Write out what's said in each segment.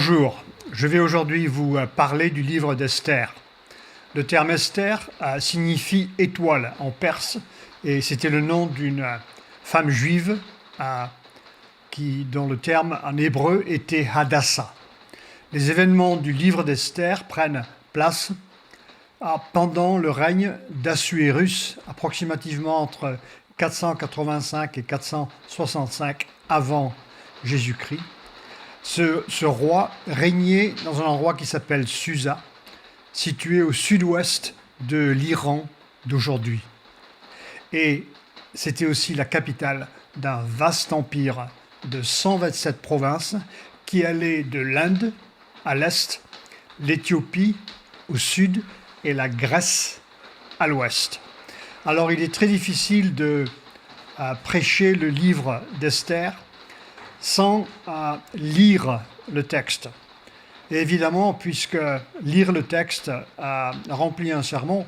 Bonjour, je vais aujourd'hui vous parler du livre d'Esther. Le terme Esther signifie étoile en perse et c'était le nom d'une femme juive dont le terme en hébreu était Hadassah. Les événements du livre d'Esther prennent place pendant le règne d'Assuérus, approximativement entre 485 et 465 avant Jésus-Christ. Ce roi régnait dans un endroit qui s'appelle Susa, situé au sud-ouest de l'Iran d'aujourd'hui. Et c'était aussi la capitale d'un vaste empire de 127 provinces qui allait de l'Inde à l'est, l'Éthiopie au sud et la Grèce à l'ouest. Alors il est très difficile de prêcher le livre d'Esther sans lire le texte. Et évidemment, puisque lire le texte remplit un sermon,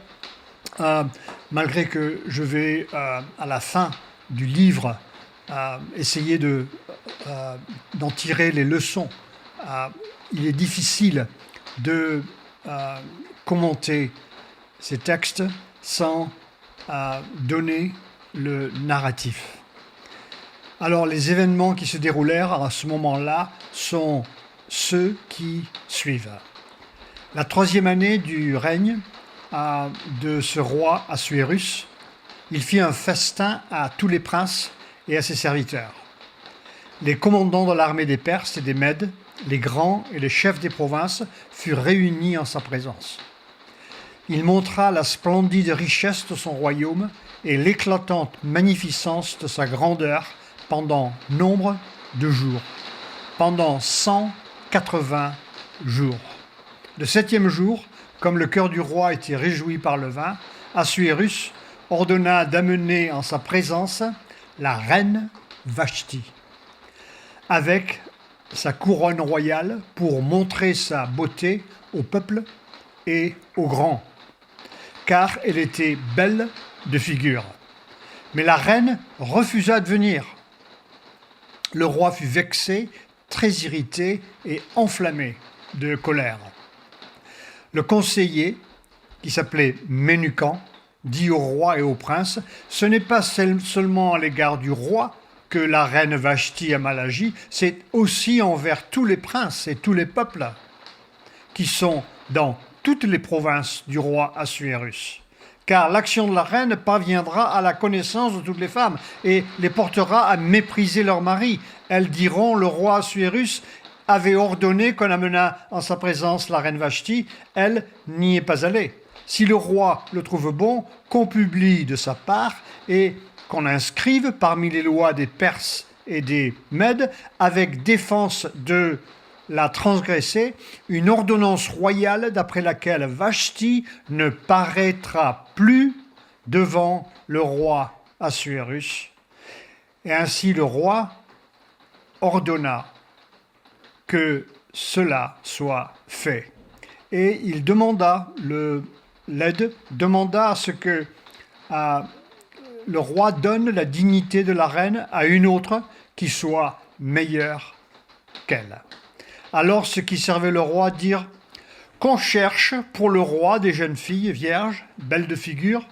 malgré que je vais à la fin du livre essayer d'en tirer les leçons, il est difficile de commenter ces textes sans donner le narratif. Alors les événements qui se déroulèrent à ce moment-là sont ceux qui suivent. La 3e année du règne de ce roi Assuérus, il fit un festin à tous les princes et à ses serviteurs. Les commandants de l'armée des Perses et des Mèdes, les grands et les chefs des provinces furent réunis en sa présence. Il montra la splendide richesse de son royaume et l'éclatante magnificence de sa grandeur pendant nombre de jours, pendant 180 jours. Le 7e jour, comme le cœur du roi était réjoui par le vin, Assuérus ordonna d'amener en sa présence la reine Vashti, avec sa couronne royale pour montrer sa beauté au peuple et aux grands, car elle était belle de figure. Mais la reine refusa de venir. Le roi fut vexé, très irrité et enflammé de colère. Le conseiller, qui s'appelait Ménucan, dit au roi et au prince, « Ce n'est pas seulement à l'égard du roi que la reine Vashti a mal agi, c'est aussi envers tous les princes et tous les peuples qui sont dans toutes les provinces du roi Assuérus. Car l'action de la reine parviendra à la connaissance de toutes les femmes et les portera à mépriser leur mari. Elles diront, le roi Assuérus avait ordonné qu'on amenât en sa présence la reine Vashti, elle n'y est pas allée. Si le roi le trouve bon, qu'on publie de sa part et qu'on inscrive parmi les lois des Perses et des Mèdes, avec défense de la transgresser, une ordonnance royale d'après laquelle Vashti ne paraîtra plus devant le roi Assuérus. Et ainsi le roi ordonna que cela soit fait. Et il demanda, l'aide demanda à ce que le roi donne la dignité de la reine à une autre qui soit meilleure qu'elle. Alors ceux qui servaient le roi dirent qu'on cherche pour le roi des jeunes filles vierges, belles de figure,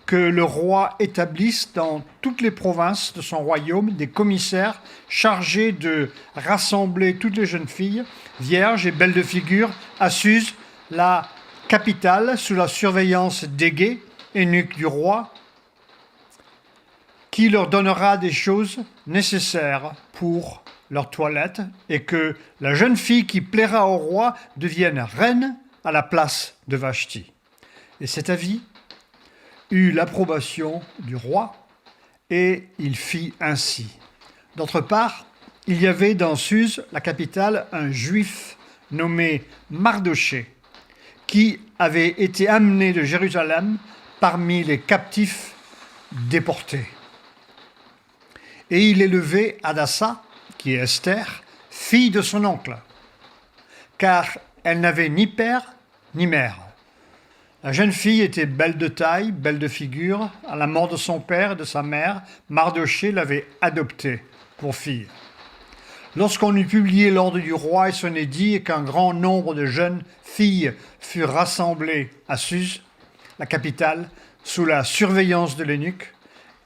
que le roi établisse dans toutes les provinces de son royaume des commissaires chargés de rassembler toutes les jeunes filles vierges et belles de figure à Suse, la capitale, sous la surveillance d'Égée, eunuque du roi, qui leur donnera des choses nécessaires pour leur toilette, et que la jeune fille qui plaira au roi devienne reine à la place de Vashti. Et cet avis eut l'approbation du roi, et il fit ainsi. D'autre part, il y avait dans Suse, la capitale, un juif nommé Mardochée, qui avait été amené de Jérusalem parmi les captifs déportés. Et il élevait Hadassah, qui est Esther, fille de son oncle, car elle n'avait ni père ni mère. La jeune fille était belle de taille, belle de figure. À la mort de son père et de sa mère, Mardochée l'avait adoptée pour fille. Lorsqu'on eut publié l'ordre du roi et son édit et qu'un grand nombre de jeunes filles furent rassemblées à Suse, la capitale, sous la surveillance de l'eunuque,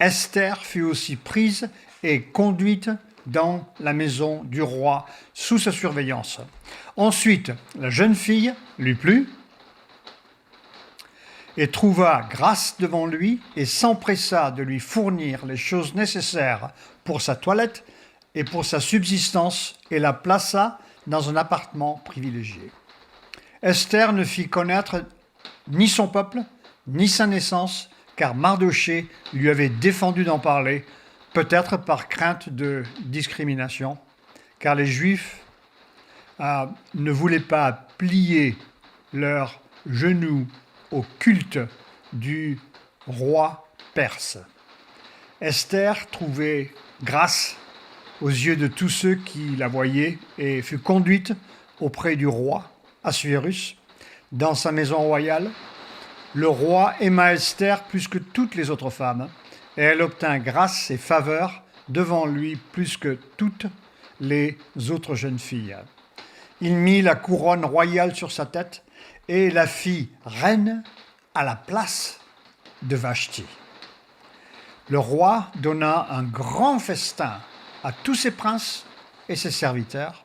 Esther fut aussi prise et conduite dans la maison du roi sous sa surveillance. Ensuite, la jeune fille lui plut et trouva grâce devant lui et s'empressa de lui fournir les choses nécessaires pour sa toilette et pour sa subsistance et la plaça dans un appartement privilégié. Esther ne fit connaître ni son peuple, ni sa naissance, car Mardochée lui avait défendu d'en parler, peut-être par crainte de discrimination, car les Juifs ne voulaient pas plier leurs genoux au culte du roi perse. Esther trouvait grâce aux yeux de tous ceux qui la voyaient et fut conduite auprès du roi Assuérus dans sa maison royale. Le roi aima Esther plus que toutes les autres femmes et elle obtint grâce et faveur devant lui plus que toutes les autres jeunes filles. Il mit la couronne royale sur sa tête et la fit reine à la place de Vashti. Le roi donna un grand festin à tous ses princes et ses serviteurs,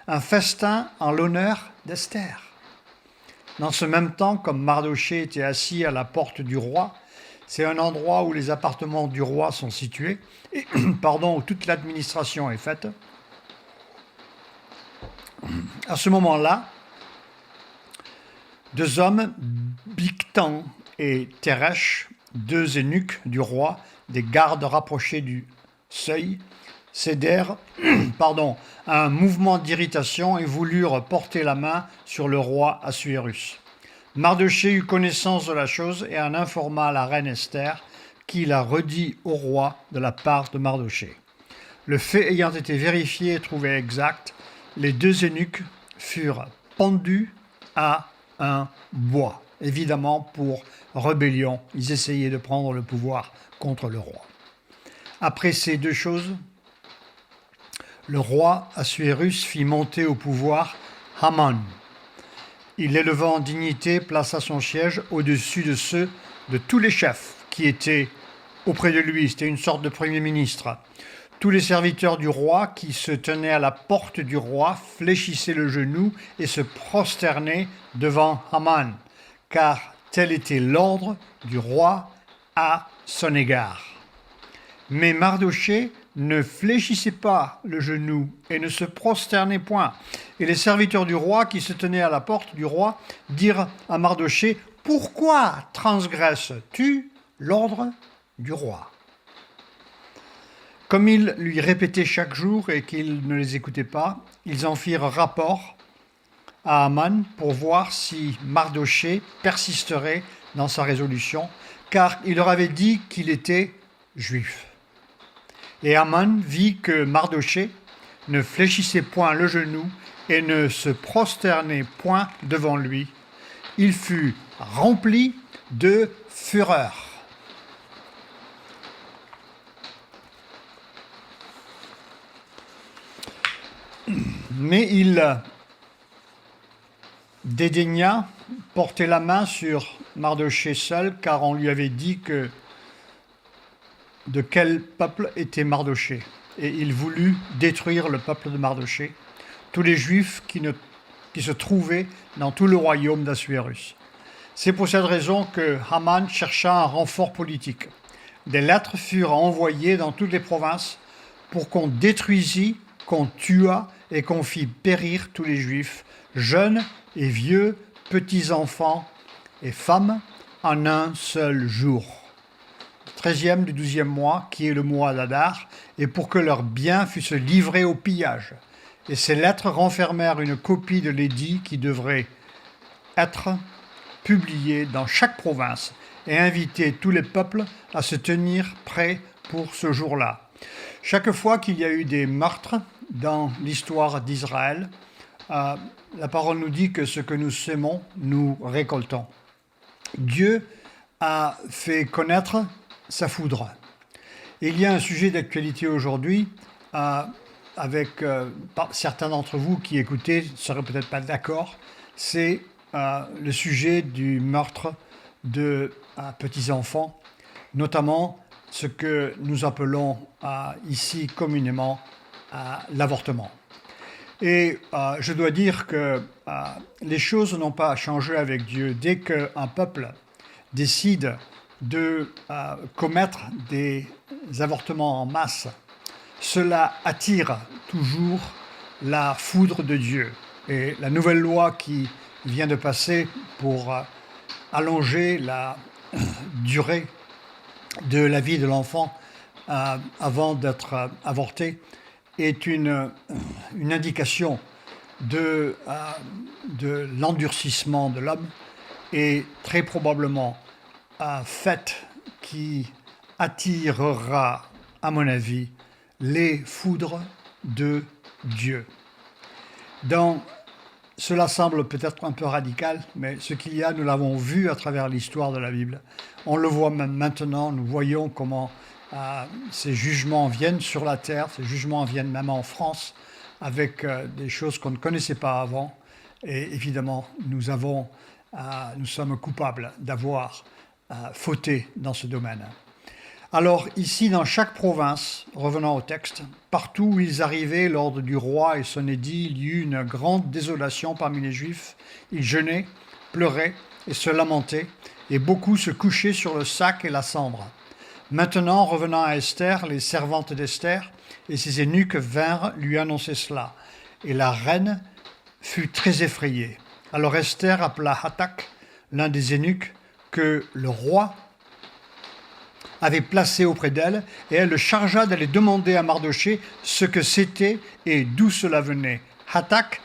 un festin en l'honneur d'Esther. Dans ce même temps, comme Mardochée était assis à la porte du roi, c'est un endroit où les appartements du roi sont situés, et, où toute l'administration est faite. À ce moment-là, deux hommes, Bigtan et Teresh, deux eunuques du roi, des gardes rapprochés du seuil, cédèrent à un mouvement d'irritation et voulurent porter la main sur le roi Assuérus. Mardochée eut connaissance de la chose et en informa la reine Esther, qui la redit au roi de la part de Mardochée. Le fait ayant été vérifié et trouvé exact, les deux eunuques furent pendus à un bois. Évidemment, pour rébellion, ils essayaient de prendre le pouvoir contre le roi. Après ces deux choses, le roi Assuérus fit monter au pouvoir Haman. Il l'éleva en dignité, plaça son siège au-dessus de ceux de tous les chefs qui étaient auprès de lui. C'était une sorte de premier ministre. Tous les serviteurs du roi qui se tenaient à la porte du roi fléchissaient le genou et se prosternaient devant Haman, car tel était l'ordre du roi à son égard. Mais Mardochée ne fléchissait pas le genou et ne se prosternait point. Et les serviteurs du roi qui se tenaient à la porte du roi dirent à Mardochée : « Pourquoi transgresses-tu l'ordre du roi ?» Comme ils lui répétaient chaque jour et qu'il ne les écoutait pas, ils en firent rapport à Haman pour voir si Mardochée persisterait dans sa résolution, car il leur avait dit qu'il était juif. Et Haman vit que Mardochée ne fléchissait point le genou et ne se prosternait point devant lui. Il fut rempli de fureur. Mais il dédaigna porter la main sur Mardochée seul, car on lui avait dit que de quel peuple était Mardochée. Et il voulut détruire le peuple de Mardochée, tous les Juifs qui se trouvaient dans tout le royaume d'Assuérus. C'est pour cette raison que Haman chercha un renfort politique. Des lettres furent envoyées dans toutes les provinces pour qu'on détruisît, qu'on tuât et qu'on fît périr tous les Juifs, jeunes et vieux, petits-enfants et femmes, en un seul jour. 13e du 12e mois, qui est le mois d'Adar, et pour que leurs biens fussent livrés au pillage. Et ces lettres renfermèrent une copie de l'édit qui devrait être publié dans chaque province et inviter tous les peuples à se tenir prêts pour ce jour-là. Chaque fois qu'il y a eu des meurtres dans l'histoire d'Israël, la parole nous dit que ce que nous sémons, nous récoltons. Dieu a fait connaître sa foudre. Et il y a un sujet d'actualité aujourd'hui avec certains d'entre vous qui écoutez ne seraient peut-être pas d'accord, c'est le sujet du meurtre de petits-enfants, notamment ce que nous appelons ici communément l'avortement. Et je dois dire que les choses n'ont pas changé avec Dieu. Dès qu'un peuple décide de commettre des avortements en masse, cela attire toujours la foudre de Dieu. Et la nouvelle loi qui vient de passer pour allonger la durée de la vie de l'enfant avant d'être avorté est une indication de l'endurcissement de l'homme et très probablement un fait qui attirera, à mon avis, les foudres de Dieu. Cela semble peut-être un peu radical, mais ce qu'il y a, nous l'avons vu à travers l'histoire de la Bible. On le voit même maintenant, nous voyons comment ces jugements viennent sur la terre, ces jugements viennent même en France, avec des choses qu'on ne connaissait pas avant. Et évidemment, nous sommes coupables d'avoir fauté dans ce domaine. Alors ici, dans chaque province, revenant au texte, partout où ils arrivaient, l'ordre du roi et son édit, il y eut une grande désolation parmi les Juifs. Ils jeûnaient, pleuraient et se lamentaient, et beaucoup se couchaient sur le sac et la cendre. Maintenant, revenant à Esther, les servantes d'Esther et ses eunuques vinrent lui annoncer cela. Et la reine fut très effrayée. Alors Esther appela Hathach, l'un des eunuques, que le roi avait placé auprès d'elle, et elle le chargea d'aller demander à Mardochée ce que c'était et d'où cela venait. Hathach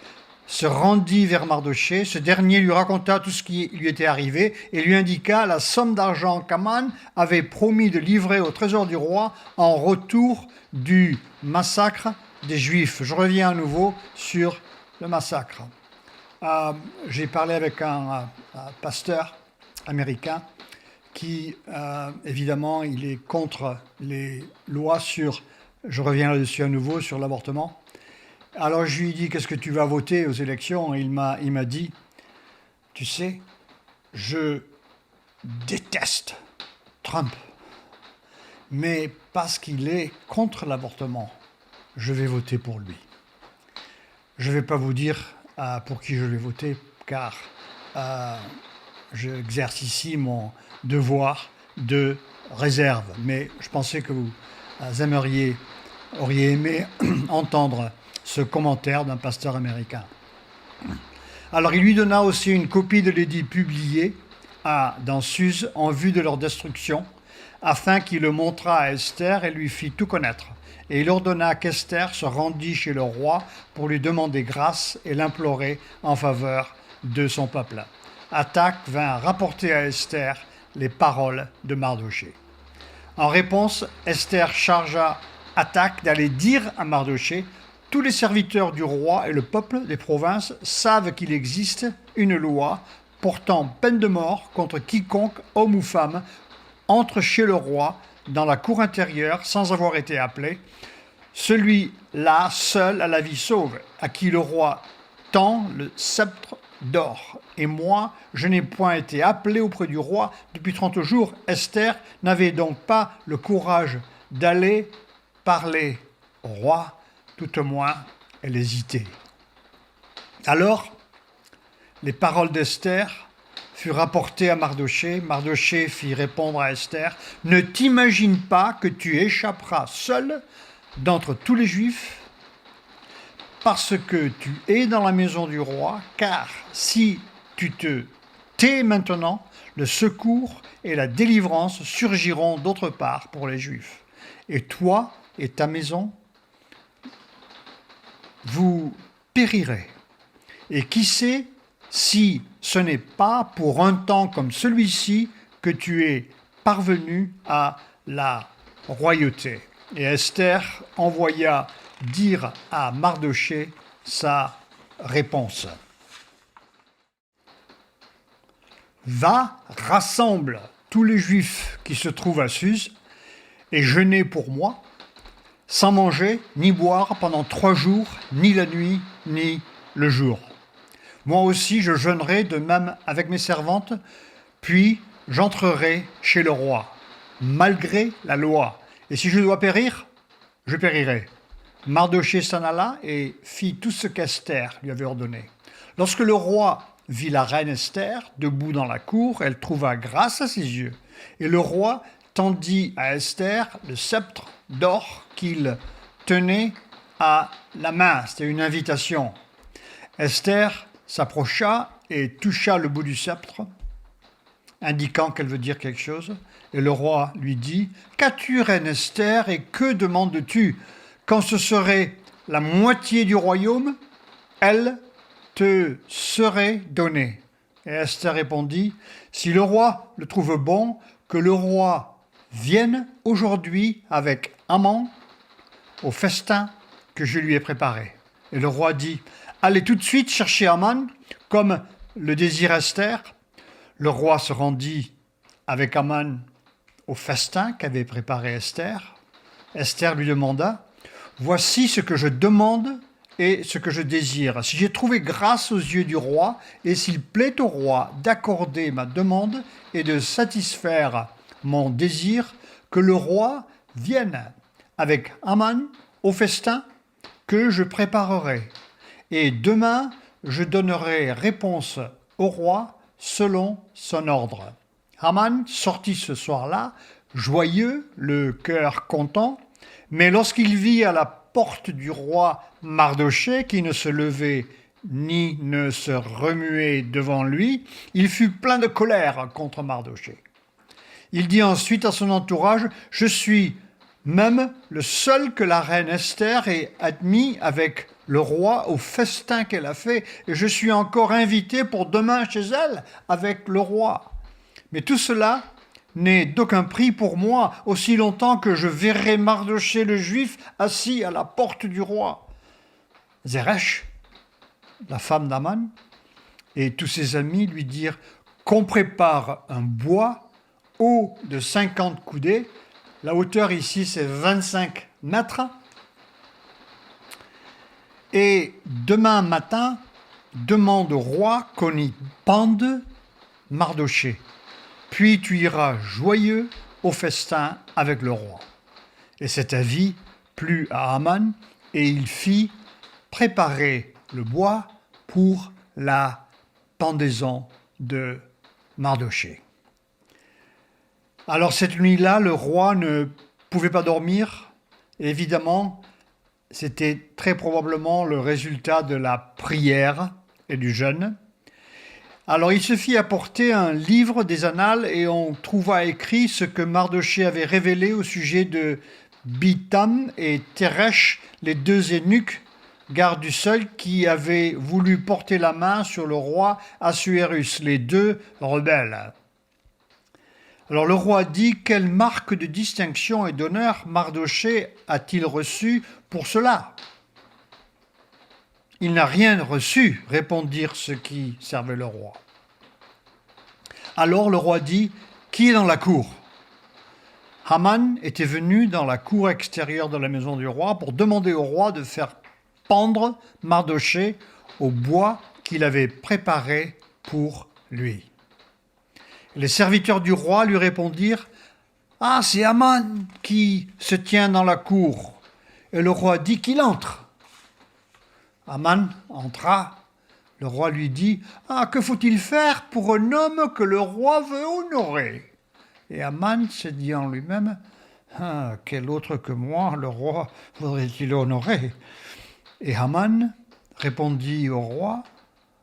se rendit vers Mardochée, ce dernier lui raconta tout ce qui lui était arrivé et lui indiqua la somme d'argent qu'Aman avait promis de livrer au trésor du roi en retour du massacre des Juifs. Je reviens à nouveau sur le massacre. J'ai parlé avec un pasteur américain qui, évidemment, il est contre les lois sur, je reviens là-dessus à nouveau, sur l'avortement. Alors je lui ai dit, qu'est-ce que tu vas voter aux élections? Et il m'a dit, tu sais, je déteste Trump, mais parce qu'il est contre l'avortement, je vais voter pour lui. Je ne vais pas vous dire pour qui je vais voter, car j'exerce ici mon devoir de réserve. Mais je pensais que vous auriez aimé entendre ce commentaire d'un pasteur américain. Alors il lui donna aussi une copie de l'édit publié dans Suse en vue de leur destruction, afin qu'il le montrât à Esther et lui fit tout connaître. Et il ordonna qu'Esther se rendît chez le roi pour lui demander grâce et l'implorer en faveur de son peuple. Hathach vint rapporter à Esther les paroles de Mardochée. En réponse, Esther chargea Hathach d'aller dire à Mardochée: tous les serviteurs du roi et le peuple des provinces savent qu'il existe une loi portant peine de mort contre quiconque, homme ou femme, entre chez le roi dans la cour intérieure sans avoir été appelé. Celui-là seul a la vie sauve, à qui le roi tend le sceptre d'or. Et moi, je n'ai point été appelé auprès du roi depuis 30 jours. Esther n'avait donc pas le courage d'aller parler au roi, tout au moins elle hésitait. Alors, les paroles d'Esther furent rapportées à Mardochée. Mardochée fit répondre à Esther: ne t'imagine pas que tu échapperas seul d'entre tous les Juifs, parce que tu es dans la maison du roi, car si tu te tais maintenant, le secours et la délivrance surgiront d'autre part pour les Juifs. Et toi et ta maison, vous périrez. Et qui sait si ce n'est pas pour un temps comme celui-ci que tu es parvenu à la royauté. Et Esther envoya dire à Mardochée sa réponse. Va, rassemble tous les Juifs qui se trouvent à Suse et jeûnez pour moi. sans manger ni boire pendant 3 jours, ni la nuit, ni le jour. Moi aussi je jeûnerai de même avec mes servantes, puis j'entrerai chez le roi, malgré la loi. Et si je dois périr, je périrai. Mardochée s'en alla et fit tout ce qu'Esther lui avait ordonné. Lorsque le roi vit la reine Esther debout dans la cour, elle trouva grâce à ses yeux. Et le roi tendit à Esther le sceptre d'or qu'il tenait à la main. C'était une invitation. Esther s'approcha et toucha le bout du sceptre, indiquant qu'elle veut dire quelque chose. Et le roi lui dit, « Qu'as-tu, reine Esther, et que demandes-tu ? Quand ce serait la moitié du royaume, elle te serait donnée. » Et Esther répondit, « Si le roi le trouve bon, que le roi vienne aujourd'hui avec Haman au festin que je lui ai préparé. » Et le roi dit, « Allez tout de suite chercher Haman, comme le désire Esther. » Le roi se rendit avec Haman au festin qu'avait préparé Esther. Esther lui demanda, « Voici ce que je demande et ce que je désire. Si j'ai trouvé grâce aux yeux du roi, et s'il plaît au roi d'accorder ma demande et de satisfaire mon désir, que le roi vienne avec Haman au festin que je préparerai. Et demain, je donnerai réponse au roi selon son ordre. » Haman sortit ce soir-là, joyeux, le cœur content, mais lorsqu'il vit à la porte du roi Mardochée qui ne se levait ni ne se remuait devant lui, il fut plein de colère contre Mardochée. Il dit ensuite à son entourage, « Je suis même le seul que la reine Esther ait admis avec le roi au festin qu'elle a fait, et je suis encore invité pour demain chez elle avec le roi. Mais tout cela n'est d'aucun prix pour moi, aussi longtemps que je verrai Mardochée le juif assis à la porte du roi. » Zeresh, la femme d'Aman, et tous ses amis lui dirent, « Qu'on prépare un bois haut de 50 coudées. » La hauteur ici, c'est 25 mètres. « Et demain matin, demande au roi qu'on y pende Mardochée. Puis tu iras joyeux au festin avec le roi. » Et cet avis plut à Haman, et il fit préparer le bois pour la pendaison de Mardochée. Alors cette nuit-là, le roi ne pouvait pas dormir. Et évidemment, c'était très probablement le résultat de la prière et du jeûne. Alors il se fit apporter un livre des annales et on trouva écrit ce que Mardochée avait révélé au sujet de Bitam et Teresh, les 2 eunuques, gardes du seuil, qui avaient voulu porter la main sur le roi Assuérus, les 2 rebelles. Alors le roi dit, « Quelle marque de distinction et d'honneur Mardochée a-t-il reçu pour cela ?» « Il n'a rien reçu, » répondirent ceux qui servaient le roi. Alors le roi dit, « Qui est dans la cour ?» Haman était venu dans la cour extérieure de la maison du roi pour demander au roi de faire pendre Mardochée au bois qu'il avait préparé pour lui. Les serviteurs du roi lui répondirent, « Ah, c'est Haman qui se tient dans la cour. » Et le roi dit qu'il entre. Haman entra. Le roi lui dit, « Ah, que faut-il faire pour un homme que le roi veut honorer ?» Et Haman se dit en lui-même, « Ah, quel autre que moi le roi voudrait-il honorer ?» Et Haman répondit au roi,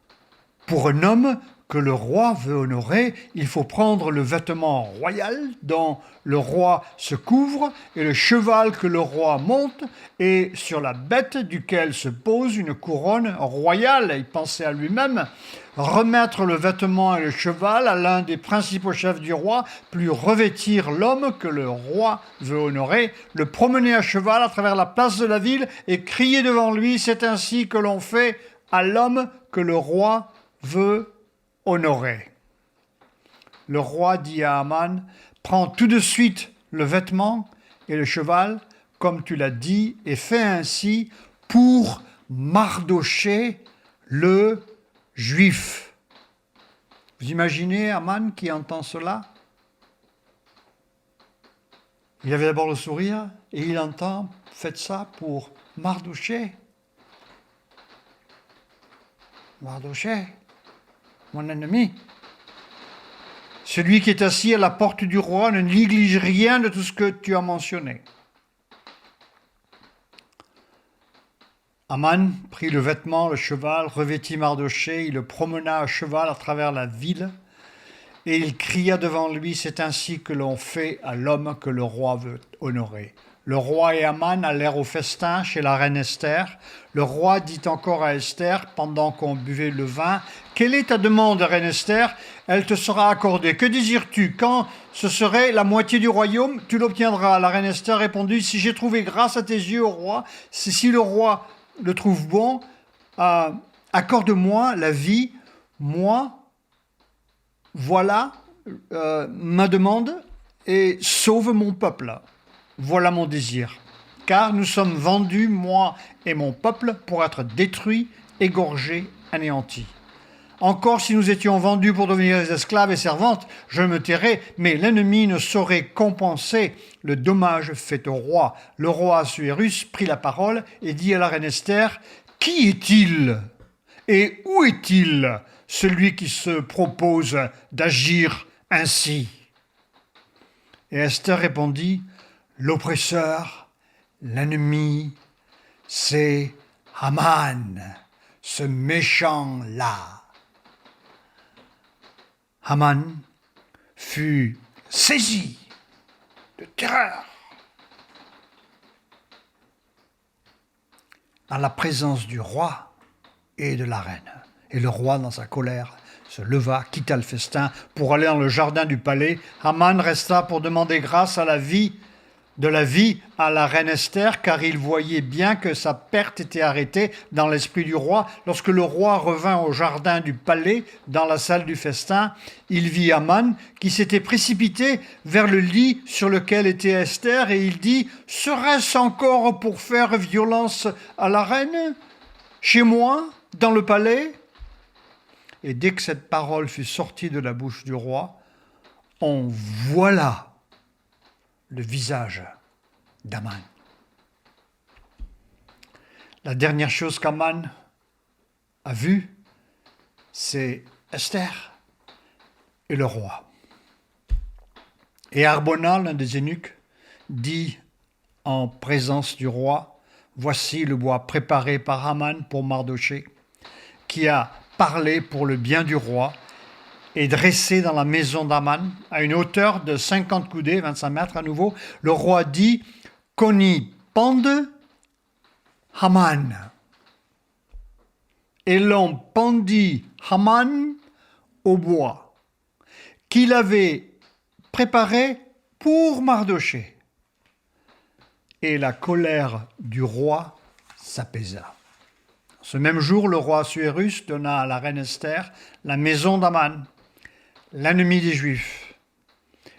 « Pour un homme que le roi veut honorer, il faut prendre le vêtement royal dont le roi se couvre et le cheval que le roi monte et sur la bête duquel se pose une couronne royale. » Il pensait à lui-même, remettre le vêtement et le cheval à l'un des principaux chefs du roi, plus revêtir l'homme que le roi veut honorer, le promener à cheval à travers la place de la ville et crier devant lui, « C'est ainsi que l'on fait à l'homme que le roi veut honorer. » Le roi dit à Haman, « Prends tout de suite le vêtement et le cheval, comme tu l'as dit, et fais ainsi pour Mardochée le Juif. Vous imaginez Haman qui entend cela? Il avait d'abord le sourire et il entend, faites ça pour Mardochée. Mardochée, mon ennemi. Celui qui est assis à la porte du roi ne néglige rien de tout ce que tu as mentionné. Haman prit le vêtement, le cheval, revêtit Mardochée, il le promena à cheval à travers la ville, et il cria devant lui, c'est ainsi que l'on fait à l'homme que le roi veut honorer. Le roi et Haman allèrent au festin chez la reine Esther. Le roi dit encore à Esther, pendant qu'on buvait le vin, « Quelle est ta demande, reine Esther? Elle te sera accordée. Que désires-tu? Quand ce serait la moitié du royaume, tu l'obtiendras. » La reine Esther répondit, « Si j'ai trouvé grâce à tes yeux, au roi, si le roi le trouve bon, accorde-moi la vie, moi, voilà ma demande, et sauve mon peuple. Voilà mon désir. Car nous sommes vendus, moi et mon peuple, pour être détruits, égorgés, anéantis. Encore si nous étions vendus pour devenir des esclaves et servantes, je me tairais, mais l'ennemi ne saurait compenser le dommage fait au roi. Le roi Assuérus prit la parole et dit à la reine Esther, « Qui est-il et où est-il, celui qui se propose d'agir ainsi ?» Et Esther répondit, « L'oppresseur, l'ennemi, c'est Haman, ce méchant-là. » Haman fut saisi de terreur en la présence du roi et de la reine. Et le roi, dans sa colère, se leva, quitta le festin pour aller dans le jardin du palais. Haman resta pour demander grâce à la vie à la reine Esther, car il voyait bien que sa perte était arrêtée dans l'esprit du roi. Lorsque le roi revint au jardin du palais, dans la salle du festin, il vit Haman qui s'était précipité vers le lit sur lequel était Esther, et il dit, « Serait-ce encore pour faire violence à la reine, chez moi, dans le palais ?» Et dès que cette parole fut sortie de la bouche du roi, on voila le visage d'Haman. La dernière chose qu'Haman a vue, c'est Esther et le roi. Et Harbona, l'un des eunuques, dit en présence du roi, « Voici le bois préparé par Haman pour Mardochée, qui a parlé pour le bien du roi, et dressé dans la maison d'Haman, à une hauteur de 50 coudées, 25 mètres à nouveau. Le roi dit qu'on y pende Haman. Et l'on pendit Haman au bois, qu'il avait préparé pour Mardochée. Et la colère du roi s'apaisa. Ce même jour, le roi Assuérus donna à la reine Esther la maison d'Haman, l'ennemi des Juifs.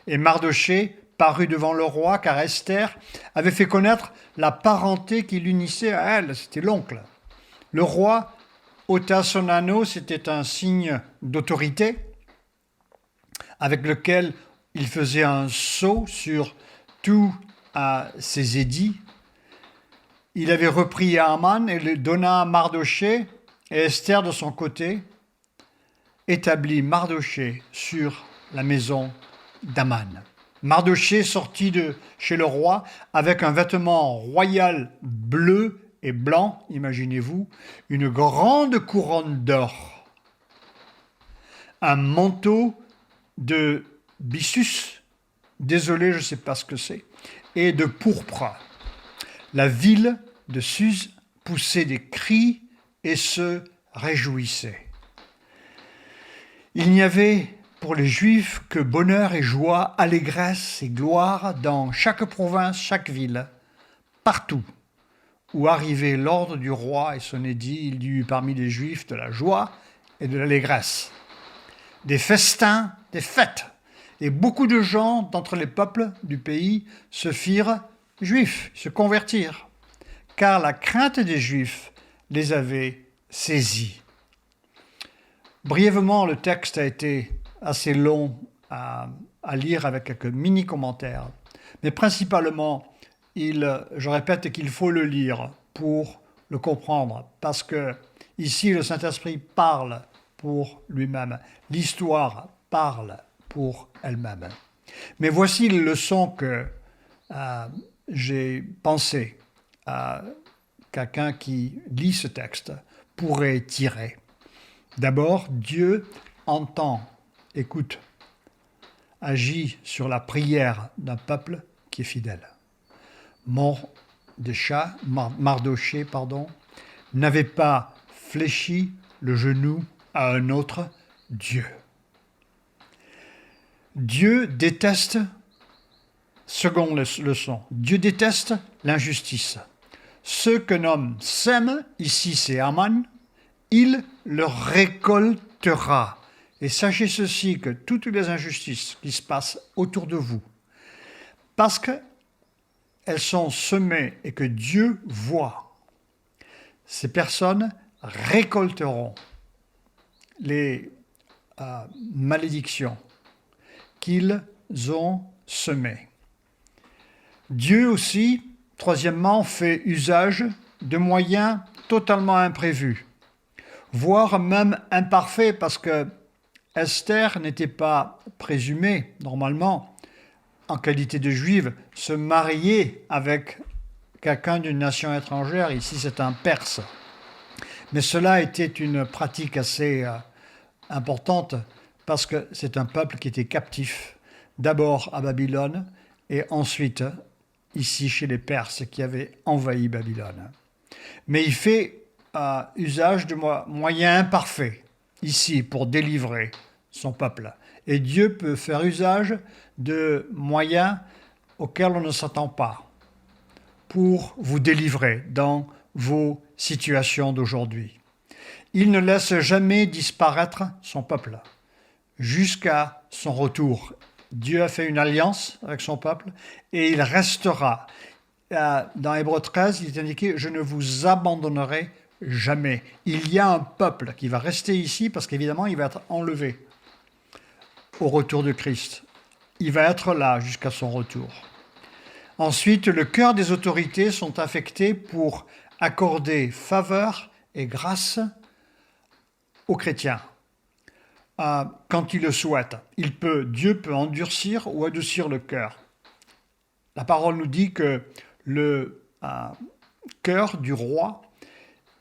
Et Mardochée parut devant le roi, car Esther avait fait connaître la parenté qui l'unissait à elle, c'était l'oncle. Le roi ôta son anneau, c'était un signe d'autorité, avec lequel il faisait un sceau sur tous ses édits. Il avait repris Haman et le donna à Mardochée, et Esther, de son côté, établit Mardochée sur la maison d'Haman. Mardochée sortit de chez le roi avec un vêtement royal bleu et blanc, imaginez-vous, une grande couronne d'or, un manteau de byssus, désolé, je ne sais pas ce que c'est, et de pourpre. La ville de Suse poussait des cris et se réjouissait. Il n'y avait pour les Juifs que bonheur et joie, allégresse et gloire dans chaque province, chaque ville, partout où arrivait l'ordre du roi et son édit, il y eut parmi les Juifs de la joie et de l'allégresse, des festins, des fêtes, et beaucoup de gens d'entre les peuples du pays se firent juifs se convertirent, car la crainte des Juifs les avait saisis. Brièvement, le texte a été assez long à lire avec quelques mini-commentaires, mais principalement, je répète qu'il faut le lire pour le comprendre, parce que ici, le Saint-Esprit parle pour lui-même, l'histoire parle pour elle-même. Mais voici les leçons que j'ai pensé quelqu'un qui lit ce texte pourrait tirer. D'abord, Dieu entend, écoute, agit sur la prière d'un peuple qui est fidèle. Mardochée, n'avait pas fléchi le genou à un autre Dieu. Dieu déteste, seconde leçon, Dieu déteste l'injustice. Ce qu'un homme sème, ici c'est Aman, il le récoltera. Et sachez ceci, que toutes les injustices qui se passent autour de vous, parce qu'elles sont semées et que Dieu voit, ces personnes récolteront les malédictions qu'ils ont semées. Dieu aussi, troisièmement, fait usage de moyens totalement imprévus, voire même imparfaits, parce que Esther n'était pas présumée, normalement, en qualité de juive, se marier avec quelqu'un d'une nation étrangère. Ici, c'est un Perse. Mais cela était une pratique assez importante, parce que c'est un peuple qui était captif, d'abord à Babylone, et ensuite ici chez les Perses qui avaient envahi Babylone. Mais il fait usage de moyens imparfaits, ici, pour délivrer son peuple. Et Dieu peut faire usage de moyens auxquels on ne s'attend pas pour vous délivrer dans vos situations d'aujourd'hui. Il ne laisse jamais disparaître son peuple jusqu'à son retour. Dieu a fait une alliance avec son peuple et il restera. Dans Hébreux 13, il est indiqué « Je ne vous abandonnerai jamais ». Il y a un peuple qui va rester ici parce qu'évidemment, il va être enlevé au retour de Christ. Il va être là jusqu'à son retour. Ensuite, le cœur des autorités sont affectés pour accorder faveur et grâce aux chrétiens. Quand il le souhaite, Dieu peut endurcir ou adoucir le cœur. La parole nous dit que le cœur du roi,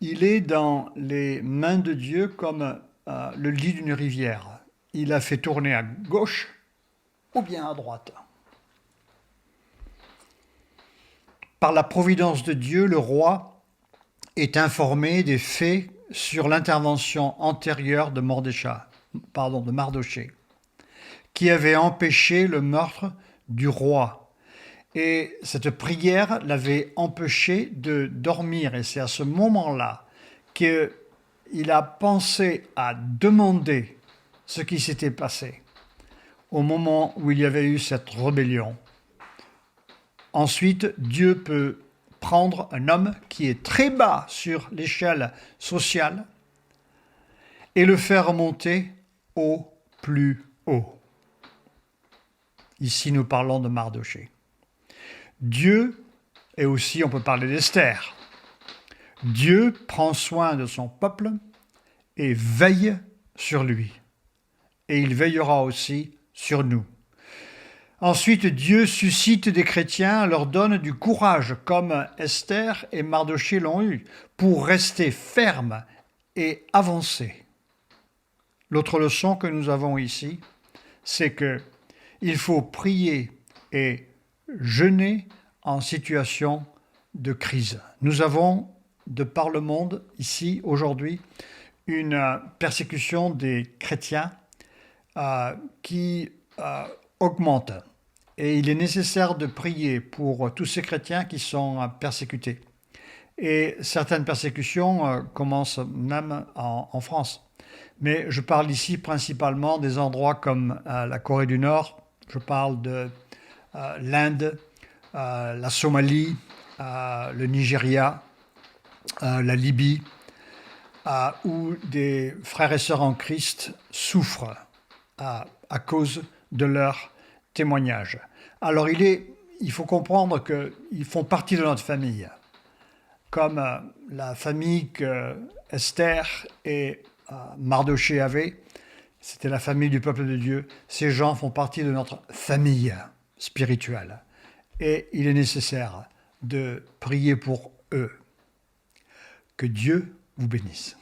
il est dans les mains de Dieu comme le lit d'une rivière. Il a fait tourner à gauche ou bien à droite. Par la providence de Dieu, le roi est informé des faits sur l'intervention antérieure de Mardochée, qui avait empêché le meurtre du roi. Et cette prière l'avait empêché de dormir. Et c'est à ce moment-là qu'il a pensé à demander ce qui s'était passé, au moment où il y avait eu cette rébellion. Ensuite, Dieu peut prendre un homme qui est très bas sur l'échelle sociale et le faire remonter au plus haut. Ici, nous parlons de Mardochée. Dieu, et aussi on peut parler d'Esther, Dieu prend soin de son peuple et veille sur lui. Et il veillera aussi sur nous. Ensuite, Dieu suscite des chrétiens, leur donne du courage, comme Esther et Mardochée l'ont eu, pour rester fermes et avancer. L'autre leçon que nous avons ici, c'est qu'il faut prier et jeûner en situation de crise. Nous avons, de par le monde, ici, aujourd'hui, une persécution des chrétiens qui augmente. Et il est nécessaire de prier pour tous ces chrétiens qui sont persécutés. Et certaines persécutions commencent même en France. Mais je parle ici principalement des endroits comme la Corée du Nord, je parle de l'Inde, la Somalie, le Nigeria, la Libye, où des frères et sœurs en Christ souffrent à cause de leur témoignage. Alors il faut comprendre qu'ils font partie de notre famille, comme la famille que Esther et Mardoché avaient. C'était la famille du peuple de Dieu. Ces gens font partie de notre famille spirituelle. Et il est nécessaire de prier pour eux. Que Dieu vous bénisse.